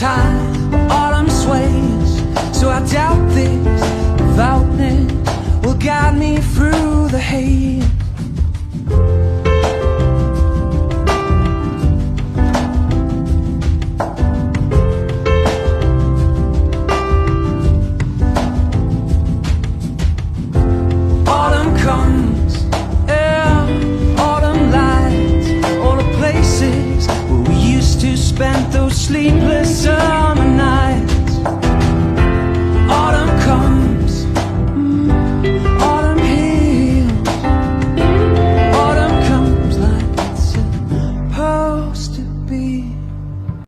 tide, autumn sways. So I doubt this devoutness will guide me through the haze. Autumn comes, yeah, autumn lights all the places where we used to spend those sleepless hours.